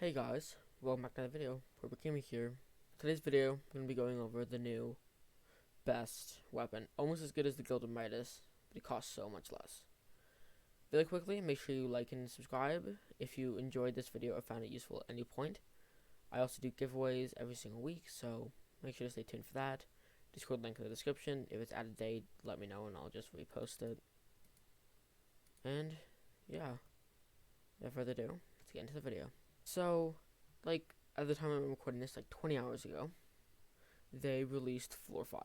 Hey guys, welcome back to another video. Gaming here. Today's video, I'm going to be going over the new best weapon. Almost as good as the Gilded Midas, but it costs so much less. Really quickly, make sure you like and subscribe if you enjoyed this video or found it useful at any point. I also do giveaways every single week, so make sure to stay tuned for that. Discord link in the description. If it's out of date, let me know and I'll just repost it. And yeah, without further ado, let's get into the video. So, at the time I'm recording this, 20 hours ago, they released Floor 5.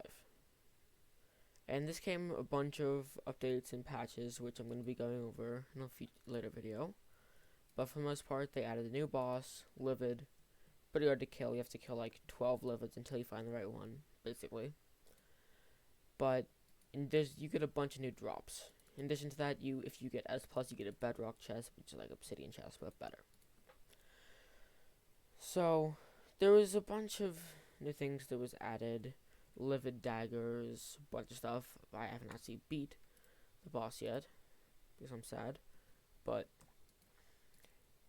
And this came a bunch of updates and patches, which I'm going to be going over in a later video. But for the most part, they added a new boss, Livid. Pretty hard to kill. You have to kill 12 Livids until you find the right one, basically. But you get a bunch of new drops. In addition to that, if you get S+, you get a Bedrock chest, which is like Obsidian chest, but better. So, there was a bunch of new things that was added. Livid daggers, a bunch of stuff. I haven't actually beat the boss yet, because I'm sad. But,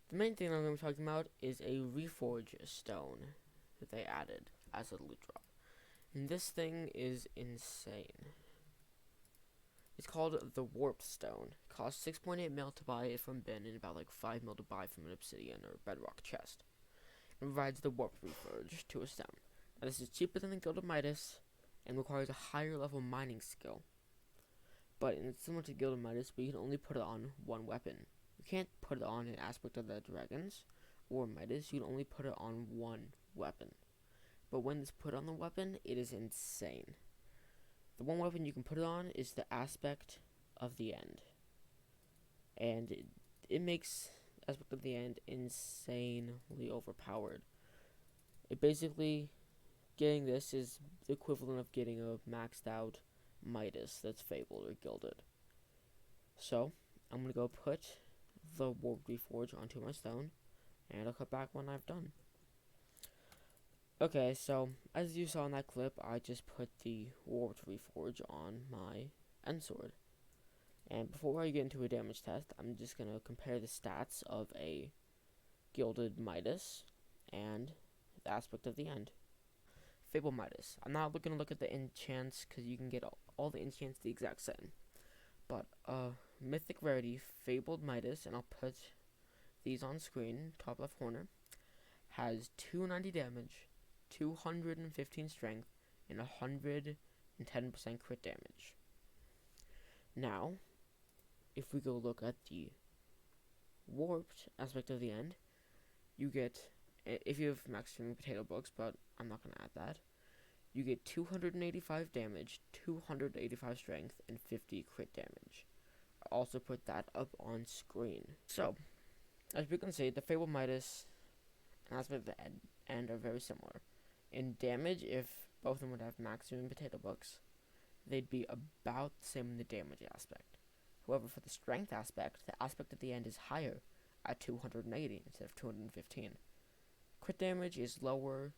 the main thing I'm going to be talking about is a Reforge stone that they added as a loot drop. And this thing is insane. It's called the Warp Stone. It costs 6.8 mil to buy it from bin and about 5 mil to buy from an Obsidian or Bedrock chest. It provides the Warp Reforge to a stone. Now this is cheaper than the Gilded Midas and requires a higher level mining skill. But it's similar to Gilded Midas, but you can only put it on one weapon. You can't put it on an aspect of the dragons or Midas, you can only put it on one weapon. But when it's put on the weapon, it is insane. The one weapon you can put it on is the aspect of the end. And it makes aspect of the end insanely overpowered. It basically, getting this is the equivalent of getting a maxed out Midas that's fabled or gilded. So, I'm going to go put the Warp Reforge onto my stone, and I'll cut back when I've done. Okay, so, as you saw in that clip, I just put the Warped Reforge on my end sword. And before I get into a damage test, I'm just going to compare the stats of a Gilded Midas and the aspect of the end. Fabled Midas. I'm not going to look at the enchants because you can get all the enchants the exact same. But Mythic Rarity Fabled Midas, and I'll put these on screen, top left corner, has 290 damage, 215 strength, and 110% crit damage. Now, if we go look at the warped aspect of the end, you get, if you have max streaming potato books, but I'm not going to add that, you get 285 damage, 285 strength, and 50 crit damage. I'll also put that up on screen. So, as we can see, the Fabled Midas and aspect of the end are very similar. In damage, if both of them would have maximum potato books, they'd be about the same in the damage aspect. However, for the strength aspect, the aspect at the end is higher at 280 instead of 215. Crit damage is lower,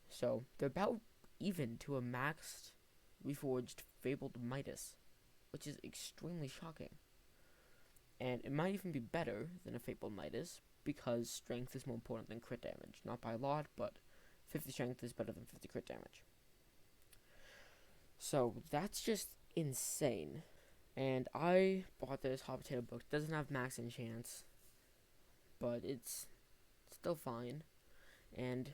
so they're about even to a maxed reforged Fabled Midas, which is extremely shocking. And it might even be better than a Fabled Midas because strength is more important than crit damage. Not by a lot, but 50 strength is better than 50 crit damage. So that's just insane. And I bought this hot potato book. It doesn't have max enchants, but it's still fine. And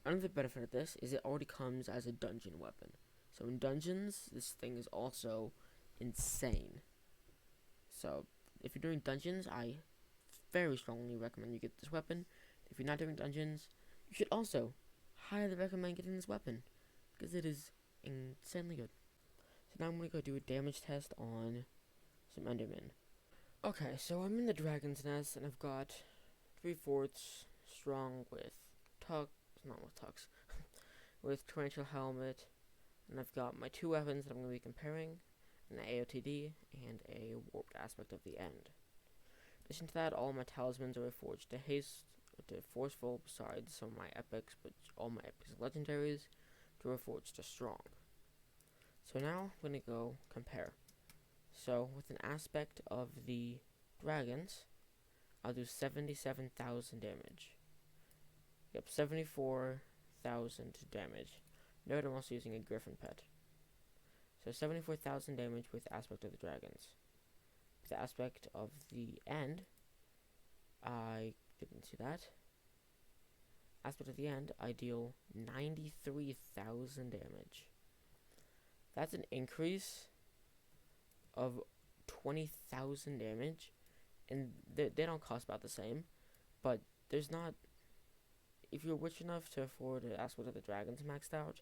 another benefit of this is it already comes as a dungeon weapon. So in dungeons, this thing is also insane. So if you're doing dungeons, I very strongly recommend you get this weapon. If you're not doing dungeons, you should also highly recommend getting this weapon because it is insanely good. So now I'm going to go do a damage test on some Endermen. Okay, so I'm in the Dragon's Nest and I've got 3/4 strong with with Torrential Helmet, and I've got my two weapons that I'm going to be comparing, an AOTD and a Warped Aspect of the End. In addition to that, all my talismans are reforged to Haste, to Forceful, besides some of my epics, but all my epics and legendaries to reforged to Strong. So now I'm going to go compare. So with an aspect of the dragons, I'll do 77,000 damage. Yep, 74,000 damage. Note I'm also using a griffin pet. So 74,000 damage with Aspect of the Dragons. With the Aspect of the End, I didn't see that. Aspect of the End, I deal 93,000 damage. That's an increase of 20,000 damage, and they don't cost about the same, but there's not, if you're rich enough to afford an Aspect of the Dragons maxed out,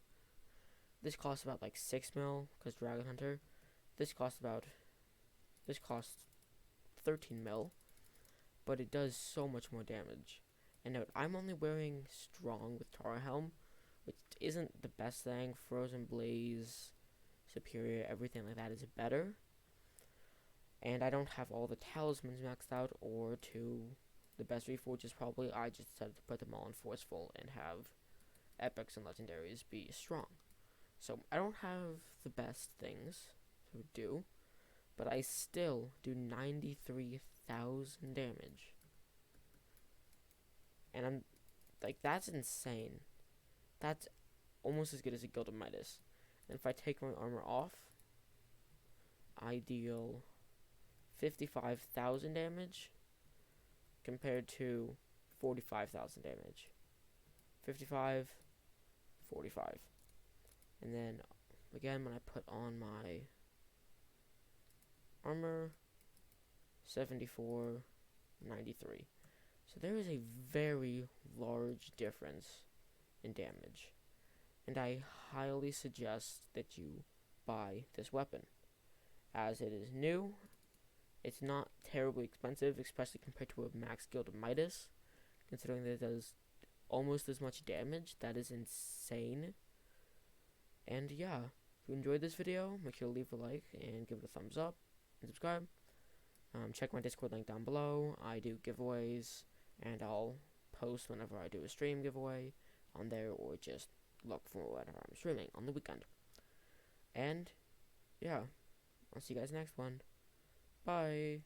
this costs about like 6 mil, because Dragon Hunter, this costs 13 mil, but it does so much more damage. And note, I'm only wearing Strong with Tara Helm, which isn't the best thing. Frozen Blaze, Superior, everything like that is better. And I don't have all the talismans maxed out, or the best reforges probably. I just decided to put them all in Forceful and have epics and legendaries be strong. So I don't have the best things to do, but I still do 93,000 damage. And I'm like, that's insane. That's almost as good as a Guild of Midas. And if I take my armor off, I deal 55,000 damage compared to 45,000 damage. 55, 45. And then again, when I put on my armor, 74, 93. So there is a very large difference in damage. And I highly suggest that you buy this weapon, as it is new. It's not terribly expensive, especially compared to a max Guild of Midas, considering that it does almost as much damage. That is insane. And yeah, if you enjoyed this video, make sure to leave a like and give it a thumbs up and subscribe. Check my Discord link down below. I do giveaways, and I'll post whenever I do a stream giveaway on there, or just look for whenever I'm streaming on the weekend. And yeah, I'll see you guys next one. Bye.